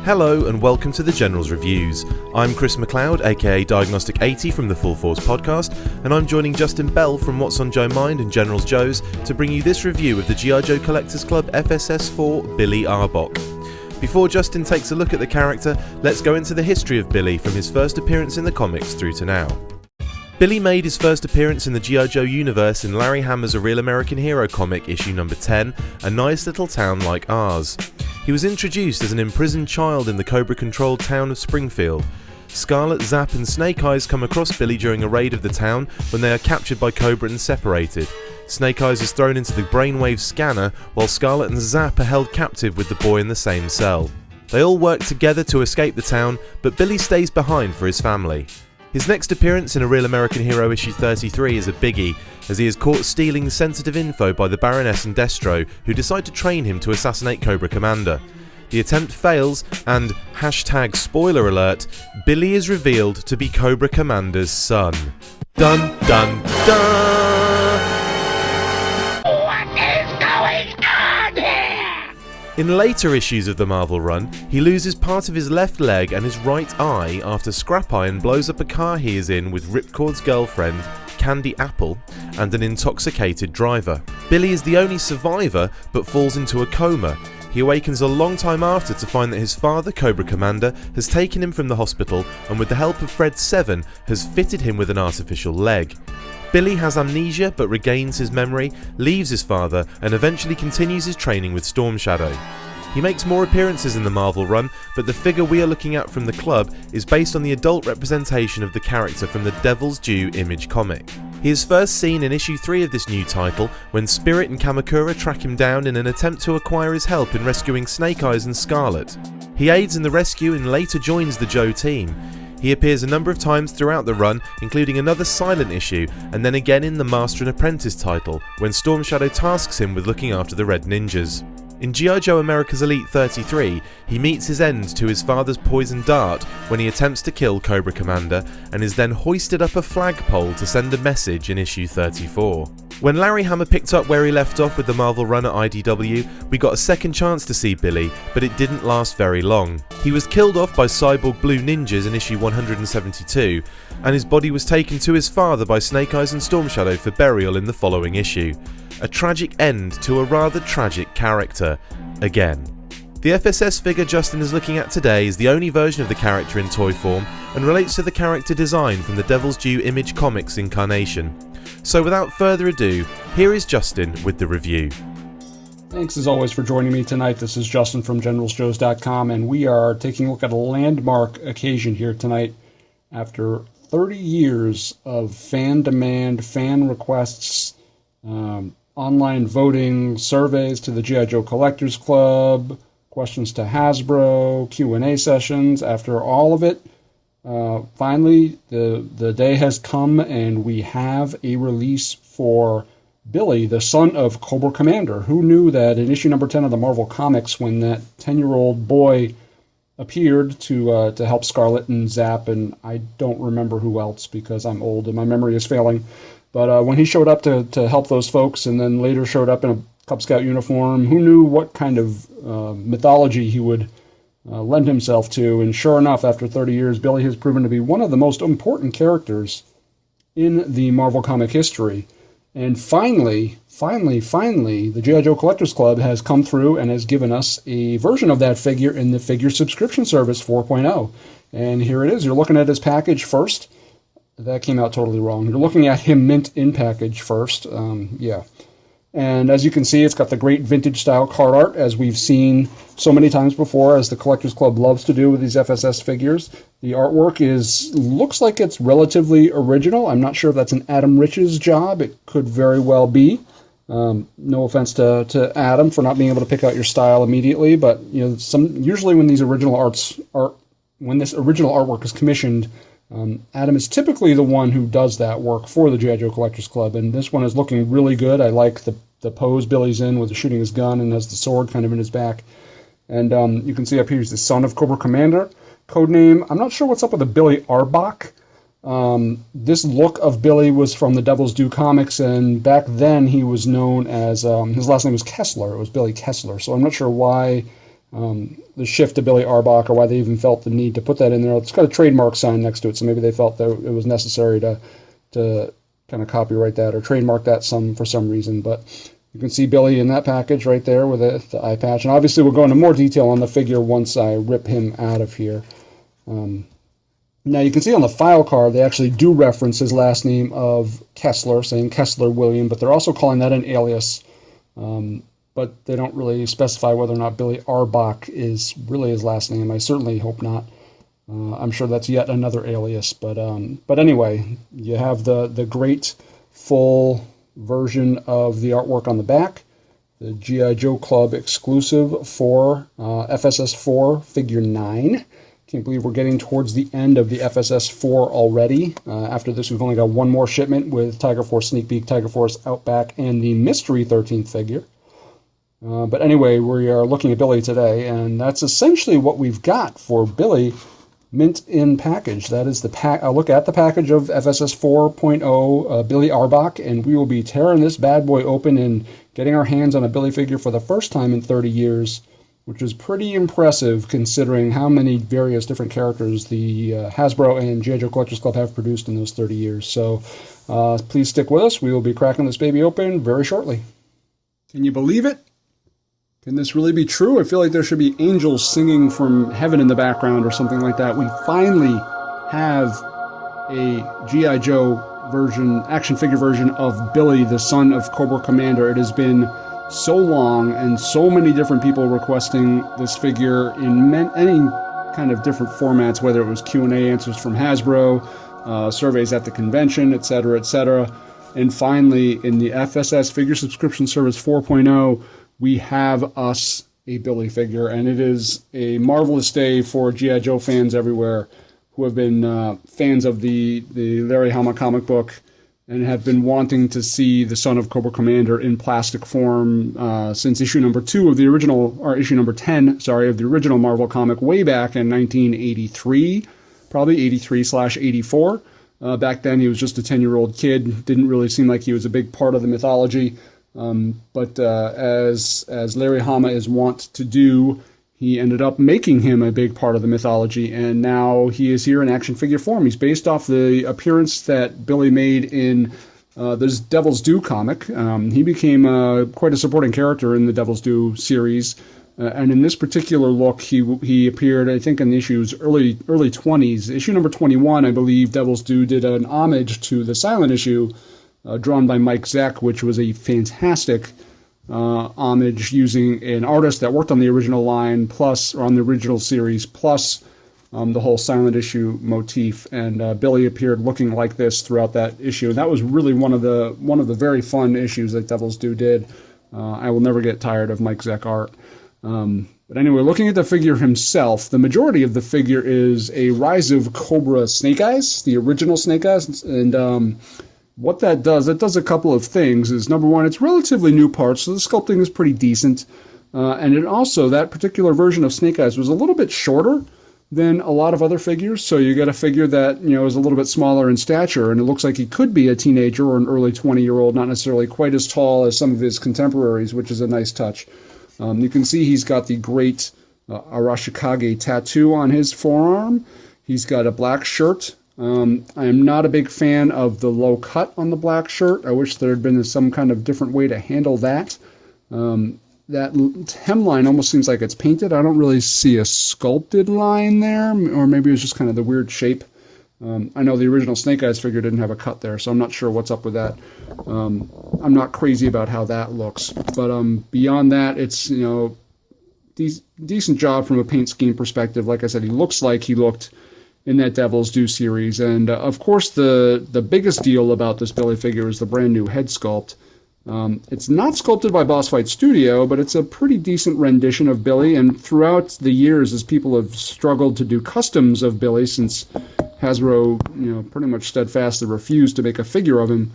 Hello and welcome to the Generals Reviews. I'm Chris McLeod, aka Diagnostik 80 from the Full Force podcast, and I'm joining Justin Bell from What's on Joe Mind and GeneralsJoes to bring you this review of the GIJoe Collectors Club FSS 4 Billy Arboc. Before Justin takes a look at the character, let's go into the history of Billy from his first appearance in the comics through to now. Billy made his first appearance in the GIJoe universe in Larry Hammer's A Real American Hero comic issue number 10, A Nice Little Town Like Ours. He was introduced as an imprisoned child in the Cobra-controlled town of Springfield. Scarlet, Zap and Snake Eyes come across Billy during a raid of the town when they are captured by Cobra and separated. Snake Eyes is thrown into the brainwave scanner while Scarlet and Zap are held captive with the boy in the same cell. They all work together to escape the town, but Billy stays behind for his family. His next appearance in A Real American Hero issue 33 is a biggie, as he is caught stealing sensitive info by the Baroness and Destro, who decide to train him to assassinate Cobra Commander. The attempt fails, and #spoiler alert, Billy is revealed to be Cobra Commander's son. Dun dun dun! In later issues of the Marvel run, he loses part of his left leg and his right eye after Scrap Iron blows up a car he is in with Ripcord's girlfriend, Candy Apple, and an intoxicated driver. Billy is the only survivor, but falls into a coma. He awakens a long time after to find that his father, Cobra Commander, has taken him from the hospital and with the help of Fred 7 has fitted him with an artificial leg. Billy has amnesia but regains his memory, leaves his father, and eventually continues his training with Storm Shadow. He makes more appearances in the Marvel run, but the figure we are looking at from the club is based on the adult representation of the character from the Devil's Due Image comic. He is first seen in issue 3 of this new title when Spirit and Kamakura track him down in an attempt to acquire his help in rescuing Snake Eyes and Scarlet. He aids in the rescue and later joins the Joe team. He appears a number of times throughout the run, including another silent issue, and then again in the Master and Apprentice title, when Storm Shadow tasks him with looking after the Red Ninjas. In GIJoe America's Elite 33, he meets his end to his father's poison dart when he attempts to kill Cobra Commander, and is then hoisted up a flagpole to send a message in issue 34. When Larry Hammer picked up where he left off with the Marvel run at IDW, we got a second chance to see Billy, but it didn't last very long. He was killed off by Cyborg Blue Ninjas in issue 172, and his body was taken to his father by Snake Eyes and Storm Shadow for burial in the following issue. A tragic end to a rather tragic character, again. The FSS figure Justin is looking at today is the only version of the character in toy form and relates to the character design from the Devil's Due Image Comics incarnation. So without further ado, here is Justin with the review. Thanks as always for joining me tonight. This is Justin from GeneralsJoes.com, and we are taking a look at a landmark occasion here tonight. After 30 years of fan demand, fan requests, online voting, surveys to the GIJoe Collectors Club, questions to Hasbro, Q&A sessions, after all of it, finally the day has come and we have a release for Billy, the son of Cobra Commander. Who knew that in issue number 10 of the Marvel Comics, when that 10-year-old boy appeared to help Scarlet and Zap, and I don't remember who else because I'm old and my memory is failing, but when he showed up to help those folks and then later showed up in a Cub Scout uniform, who knew what kind of mythology he would lend himself to? And sure enough, after 30 years, Billy has proven to be one of the most important characters in the Marvel comic history. And finally, the GIJoe Collectors Club has come through and has given us a version of that figure in the Figure Subscription Service 4.0. And here it is. You're looking at his package first. That came out totally wrong. You're looking at him mint in package first. Yeah. And as you can see, it's got the great vintage style card art, as we've seen so many times before, as the Collectors Club loves to do with these FSS figures. The artwork looks like it's relatively original. I'm not sure if that's an Adam Rich's job. It could very well be. No offense to Adam for not being able to pick out your style immediately, but usually when this original artwork is commissioned, Adam is typically the one who does that work for the GIJoe Collectors Club, and this one is looking really good. I like the pose Billy's in with shooting his gun and has the sword kind of in his back. And you can see up here he's the son of Cobra Commander. Codename, I'm not sure what's up with the Billy Arboc. This look of Billy was from the Devil's Due comics, and back then he was known as, his last name was Kessler. It was Billy Kessler, so I'm not sure why the shift to Billy Arboc, or why they even felt the need to put that in there. It's got a trademark sign next to it, so maybe they felt that it was necessary to kind of copyright that or trademark that for some reason. But you can see Billy in that package right there with the eye patch. And obviously we'll go into more detail on the figure once I rip him out of here. Now you can see on the file card they actually do reference his last name of Kessler, saying Kessler William, but they're also calling that an alias. But they don't really specify whether or not Billy Arboc is really his last name. I certainly hope not. I'm sure that's yet another alias. But anyway, you have the great full version of the artwork on the back, the G.I. Joe Club exclusive for FSS 4 Figure 9. Can't believe we're getting towards the end of the FSS 4 already. After this, we've only got one more shipment with Tiger Force Sneak Peek, Tiger Force Outback, and the Mystery 13th figure. But anyway, we are looking at Billy today, and that's essentially what we've got for Billy, mint in package. That is a look at the package of FSS 4.0 Billy Arboc, and we will be tearing this bad boy open and getting our hands on a Billy figure for the first time in 30 years, which is pretty impressive considering how many various different characters the Hasbro and GIJoe Collectors Club have produced in those 30 years. So please stick with us. We will be cracking this baby open very shortly. Can you believe it? Can this really be true? I feel like there should be angels singing from heaven in the background or something like that. We finally have a G.I. Joe version, action figure version of Billy, the son of Cobra Commander. It has been so long and so many different people requesting this figure in any kind of different formats, whether it was Q&A answers from Hasbro, surveys at the convention, etc., etc. And finally, in the FSS Figure Subscription Service 4.0, we have us a Billy figure, and it is a marvelous day for G.I. Joe fans everywhere who have been fans of the Larry Hama comic book and have been wanting to see the son of Cobra Commander in plastic form since issue number 2 of the original, or issue number 10, sorry, of the original Marvel comic way back in 1983, probably 83/84. Back then he was just a 10-year-old kid, didn't really seem like he was a big part of the mythology. But as Larry Hama is wont to do, he ended up making him a big part of the mythology, and now he is here in action figure form. He's based off the appearance that Billy made in the Devil's Due comic. He became quite a supporting character in the Devil's Due series, and in this particular look, he appeared, I think, in the issues early 20s. Issue number 21, I believe, Devil's Due did an homage to the silent issue, drawn by Mike Zeck, which was a fantastic homage using an artist that worked on the original line, plus, or on the original series, plus the whole silent issue motif. And Billy appeared looking like this throughout that issue. And that was really one of the very fun issues that Devil's Due did. I will never get tired of Mike Zeck art. But anyway, looking at the figure himself, the majority of the figure is a Rise of Cobra Snake Eyes, the original Snake Eyes, and what that does a couple of things. Is number one, it's relatively new parts, so the sculpting is pretty decent. And it also, that particular version of Snake Eyes was a little bit shorter than a lot of other figures, so you get a figure that, is a little bit smaller in stature, and it looks like he could be a teenager or an early 20-year-old, not necessarily quite as tall as some of his contemporaries, which is a nice touch. You can see he's got the great Arashikage tattoo on his forearm. He's got a black shirt. I am not a big fan of the low cut on the black shirt. I wish there had been some kind of different way to handle that. That hemline almost seems like it's painted. I don't really see a sculpted line there, or maybe it was just kind of the weird shape. I know the original Snake Eyes figure didn't have a cut there, so I'm not sure what's up with that. I'm not crazy about how that looks. But beyond that, it's, decent job from a paint scheme perspective. Like I said, he looks like he looked in that Devil's Due series. And of course, the biggest deal about this Billy figure is the brand new head sculpt. It's not sculpted by Boss Fight Studio, but it's a pretty decent rendition of Billy. And throughout the years, as people have struggled to do customs of Billy, since Hasbro, pretty much steadfastly refused to make a figure of him,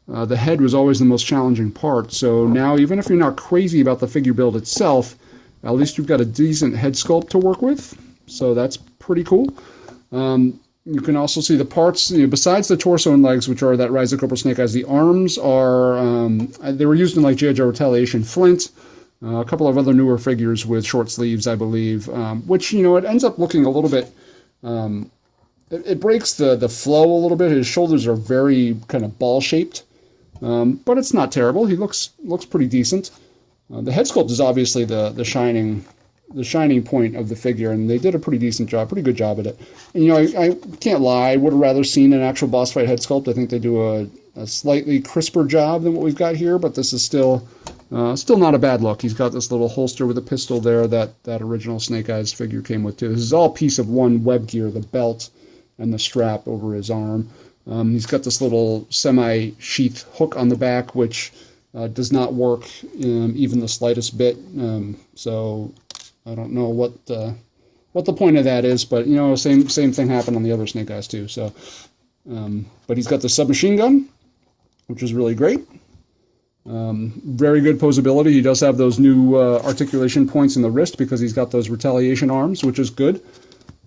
the head was always the most challenging part. So now, even if you're not crazy about the figure build itself, at least you've got a decent head sculpt to work with. So that's pretty cool. You can also see the parts, besides the torso and legs, which are that Rise of Cobra Snake Eyes, the arms are, they were used in like GIJoe Retaliation Flint. a couple of other newer figures with short sleeves, I believe, which, you know, it ends up looking a little bit, it breaks the flow a little bit. His shoulders are very kind of ball-shaped, but it's not terrible. He looks pretty decent. The head sculpt is obviously the shining point of the figure, and they did a pretty good job at it. And, you know, I can't lie, I would have rather seen an actual boss fight head sculpt. I think they do a slightly crisper job than what we've got here, but this is still not a bad look. He's got this little holster with a pistol there that original Snake Eyes figure came with too. This is all piece of one web gear, the belt and the strap over his arm. He's got this little semi-sheath hook on the back, which does not work even the slightest bit. So I don't know what the point of that is, but, you know, same thing happened on the other Snake Eyes too. So, but he's got the submachine gun, which is really great. Very good posability. He does have those new articulation points in the wrist because he's got those retaliation arms, which is good.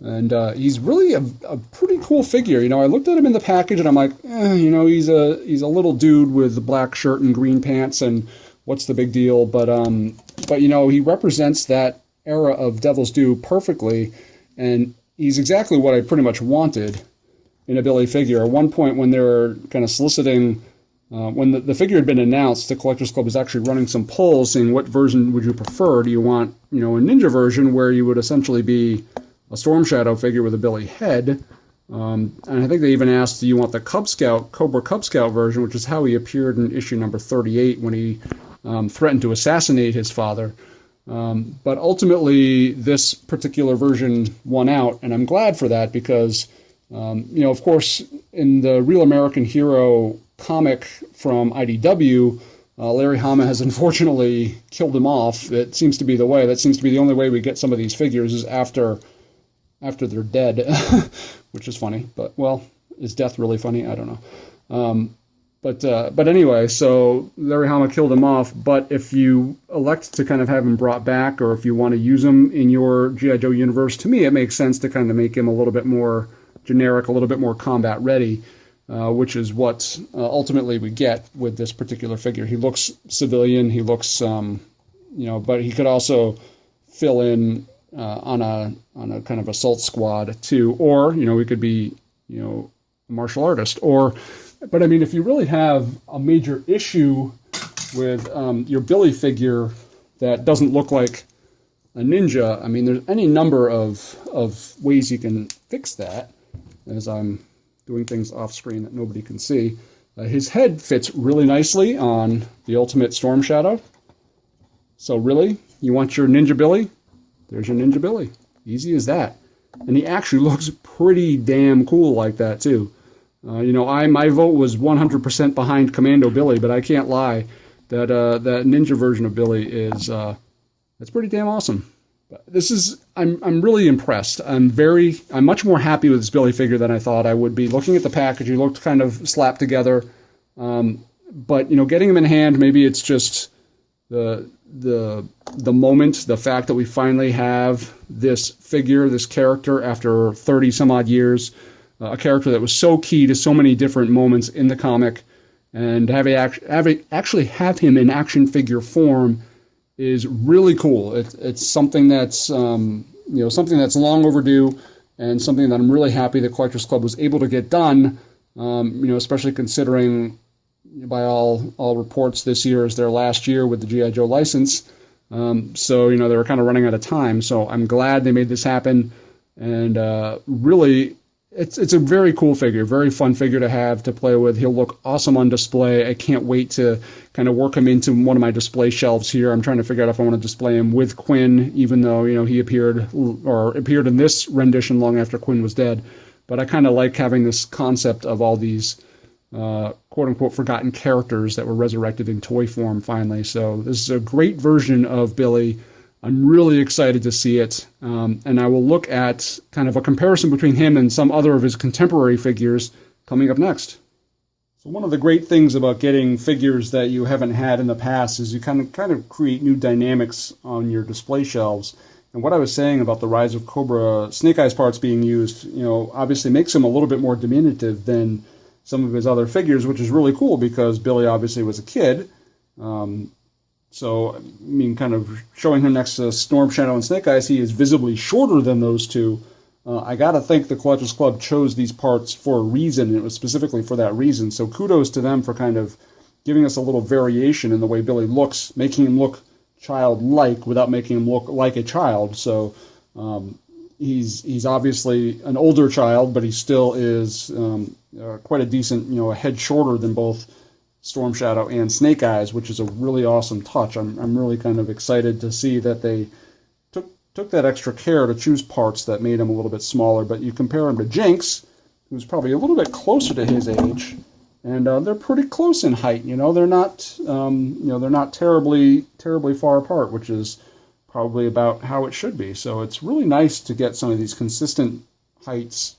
And he's really a pretty cool figure. You know, I looked at him in the package and I'm like, you know, he's a little dude with a black shirt and green pants, and what's the big deal? But you know, he represents that era of Devil's Due perfectly, and he's exactly what I pretty much wanted in a Billy figure. At one point when they were kind of soliciting, when the figure had been announced, the Collectors Club was actually running some polls saying, what version would you prefer? Do you want, you know, a ninja version where you would essentially be a Storm Shadow figure with a Billy head? And I think they even asked, do you want the Cobra Cub Scout version, which is how he appeared in issue number 38 when he threatened to assassinate his father. But ultimately, this particular version won out, and I'm glad for that because, you know, of course, in the Real American Hero comic from IDW, Larry Hama has unfortunately killed him off. It seems to be the way. That seems to be the only way we get some of these figures is after they're dead, which is funny. But, well, is death really funny? I don't know. But anyway, so Larry Hama killed him off, but if you elect to kind of have him brought back, or if you want to use him in your G.I. Joe universe, to me it makes sense to kind of make him a little bit more generic, a little bit more combat ready, which is what ultimately we get with this particular figure. He looks civilian, he looks, you know, but he could also fill in on a kind of assault squad too, or, you know, he could be, you know, a martial artist, but I mean, if you really have a major issue with your Billy figure that doesn't look like a ninja, I mean, there's any number of ways you can fix that, as I'm doing things off screen that nobody can see. His head fits really nicely on the Ultimate Storm Shadow. So really, you want your Ninja Billy? There's your Ninja Billy. Easy as that. And he actually looks pretty damn cool like that too. You know, my vote was 100% behind Commando Billy, but I can't lie that that ninja version of Billy is that's pretty damn awesome. But this is I'm really impressed. I'm much more happy with this Billy figure than I thought I would be. Looking at the package, he looked kind of slapped together, but you know, getting him in hand, maybe it's just the moment, the fact that we finally have this figure, this character after 30 some odd years. A character that was so key to so many different moments in the comic, and actually have him in action figure form is really cool. It's something that's you know, something that's long overdue, and something that I'm really happy the Collectors Club was able to get done. You know, especially considering by all reports this year is their last year with the G.I. Joe license. So you know, they were kind of running out of time. So I'm glad they made this happen, and really. It's a very cool figure, very fun figure to have, to play with. He'll look awesome on display. I can't wait to kind of work him into one of my display shelves here. I'm trying to figure out if I want to display him with Quinn, even though, you know, he appeared in this rendition long after Quinn was dead. But I kind of like having this concept of all these quote-unquote forgotten characters that were resurrected in toy form finally. So this is a great version of Billy. I'm really excited to see it, and I will look at kind of a comparison between him and some other of his contemporary figures coming up next. So one of the great things about getting figures that you haven't had in the past is you kind of create new dynamics on your display shelves. And what I was saying about the Rise of Cobra Snake Eyes parts being used, you know, obviously makes him a little bit more diminutive than some of his other figures, which is really cool because Billy obviously was a kid. So, I mean, kind of showing him next to Storm Shadow and Snake Eyes, he is visibly shorter than those two. I got to think the Collectors Club chose these parts for a reason, and it was specifically for that reason. So kudos to them for kind of giving us a little variation in the way Billy looks, making him look childlike without making him look like a child. So he's obviously an older child, but he still is quite a decent, a head shorter than both Storm Shadow and Snake Eyes, which is a really awesome touch. I'm really kind of excited to see that they took that extra care to choose parts that made him a little bit smaller. But you compare him to Jinx, who's probably a little bit closer to his age, and they're pretty close in height. They're not they're not terribly far apart, which is probably about how it should be. So it's really nice to get some of these consistent heights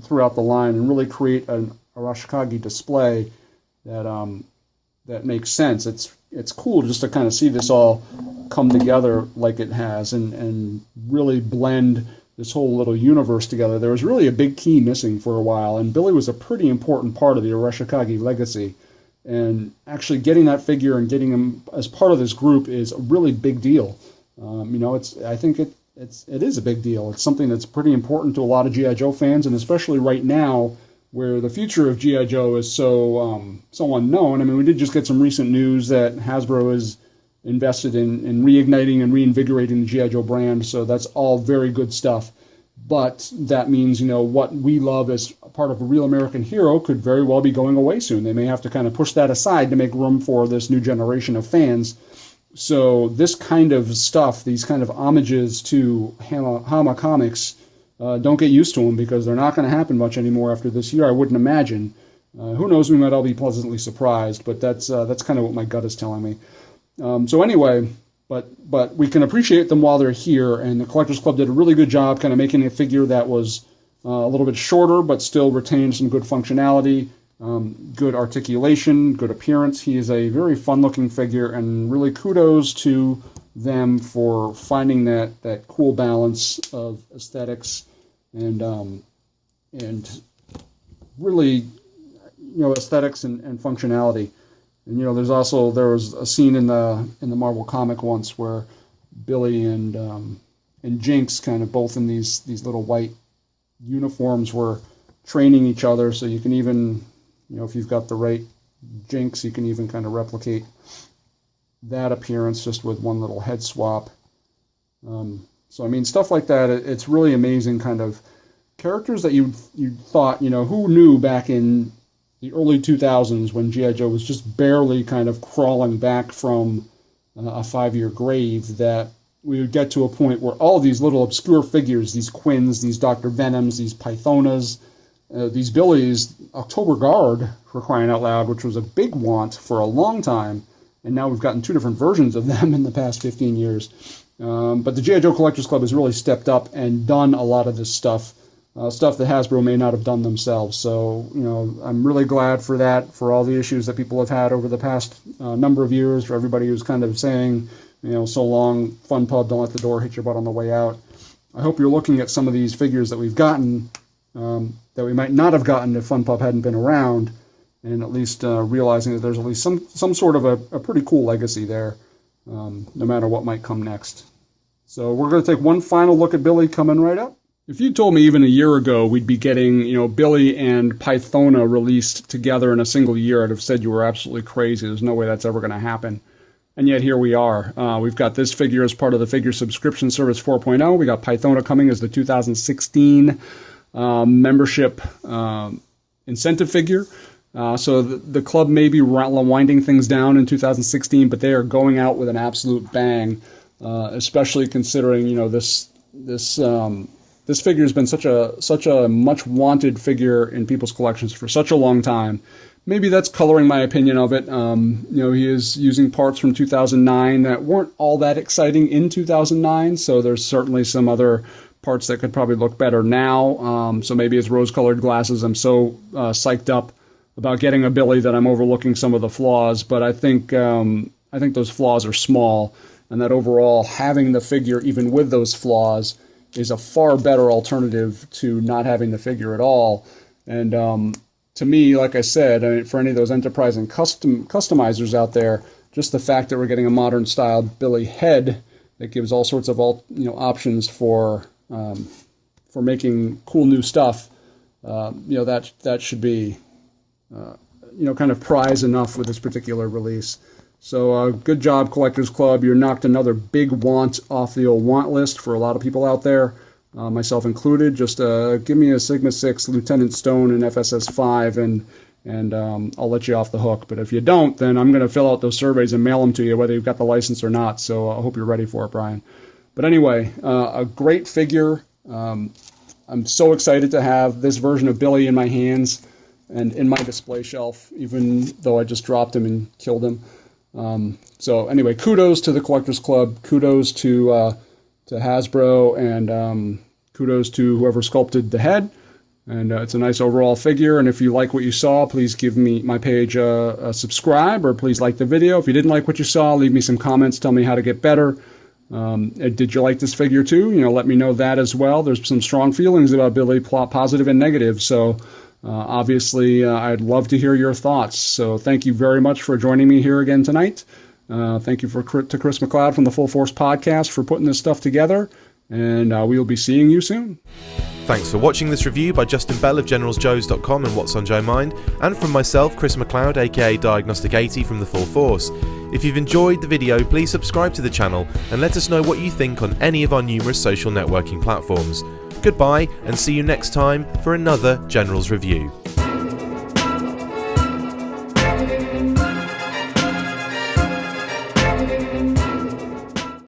throughout the line and really create an Arashikage display that makes sense. It's cool just to kind of see this all come together like it has and really blend this whole little universe together. There was really a big key missing for a while, and Billy was a pretty important part of the Arashikage legacy. And actually getting that figure and getting him as part of this group is a really big deal. I think it is a big deal. It's something that's pretty important to a lot of G.I. Joe fans, and especially right now, where the future of G.I. Joe is so unknown. I mean, we did just get some recent news that Hasbro is invested in reigniting and reinvigorating the G.I. Joe brand, so that's all very good stuff. But that means, what we love as part of a real American hero could very well be going away soon. They may have to kind of push that aside to make room for this new generation of fans. So this kind of stuff, these kind of homages to Hama Comics, don't get used to them because they're not going to happen much anymore after this year, I wouldn't imagine. Who knows, we might all be pleasantly surprised, but that's kind of what my gut is telling me. So anyway, but we can appreciate them while they're here, and the Collectors Club did a really good job kind of making a figure that was a little bit shorter, but still retained some good functionality, good articulation, good appearance. He is a very fun-looking figure, and really kudos to them for finding that cool balance of aesthetics and really aesthetics and functionality. And there was a scene in the Marvel comic once where Billy and Jinx, kind of both in these little white uniforms, were training each other. So you can even, if you've got the right Jinx, you can even kind of replicate that appearance just with one little head swap. So I mean, stuff like that. It's really amazing, kind of characters that you thought, who knew back in the early 2000s when G.I. Joe was just barely kind of crawling back from a 5-year grave, that we would get to a point where all these little obscure figures, these Quins, these Dr. Venoms, these Pythonas, these Billies, October Guard, for crying out loud, which was a big want for a long time, and now we've gotten 2 different versions of them in the past 15 years. But the G.I. Joe Collectors Club has really stepped up and done a lot of this stuff that Hasbro may not have done themselves. So, I'm really glad for that, for all the issues that people have had over the past number of years, for everybody who's kind of saying, so long, Fun Pub, don't let the door hit your butt on the way out. I hope you're looking at some of these figures that we've gotten that we might not have gotten if Fun Pub hadn't been around, and at least realizing that there's at least some sort of a pretty cool legacy there, no matter what might come next. So we're going to take one final look at Billy coming right up. If you told me even a year ago we'd be getting, Billy and Pythona released together in a single year, I'd have said you were absolutely crazy. There's no way that's ever going to happen. And yet here we are. We've got this figure as part of the Figure Subscription Service 4.0. We got Pythona coming as the 2016 membership incentive figure. So the club may be winding things down in 2016, but they are going out with an absolute bang, especially considering, this figure has been such a much wanted figure in people's collections for such a long time. Maybe that's coloring my opinion of it. He is using parts from 2009 that weren't all that exciting in 2009, so there's certainly some other parts that could probably look better now. So maybe it's rose-colored glasses. I'm so psyched up about getting a Billy that I'm overlooking some of the flaws, but I think those flaws are small, and that overall having the figure even with those flaws is a far better alternative to not having the figure at all. And to me, like I said, for any of those enterprise and customizers out there, just the fact that we're getting a modern style Billy head that gives all sorts of options for making cool new stuff. That should be kind of prize enough with this particular release. So good job, Collectors Club. You knocked another big want off the old want list for a lot of people out there, myself included. Just give me a Sigma 6 Lieutenant Stone and FSS 5 and I'll let you off the hook. But if you don't, then I'm going to fill out those surveys and mail them to you, whether you've got the license or not. So I hope you're ready for it, Brian. But anyway, a great figure. I'm so excited to have this version of Billy in my hands and in my display shelf, even though I just dropped him and killed him. So anyway, kudos to the Collectors Club, kudos to Hasbro, and kudos to whoever sculpted the head. And it's a nice overall figure. And if you like what you saw, please give me my page a subscribe, or please like the video. If you didn't like what you saw, leave me some comments. Tell me how to get better. Did you like this figure too? Let me know that as well. There's some strong feelings about Billy, positive and negative. So obviously, I'd love to hear your thoughts. So thank you very much for joining me here again tonight. Thank you to Chris McLeod from the Full Force Podcast for putting this stuff together. And we will be seeing you soon. Thanks for watching this review by Justin Bell of GeneralsJoes.com and What's on Joe Mind, and from myself, Chris McLeod, aka Diagnostik 80 from the Full Force. If you've enjoyed the video, please subscribe to the channel and let us know what you think on any of our numerous social networking platforms. Goodbye, and see you next time for another Generals Review.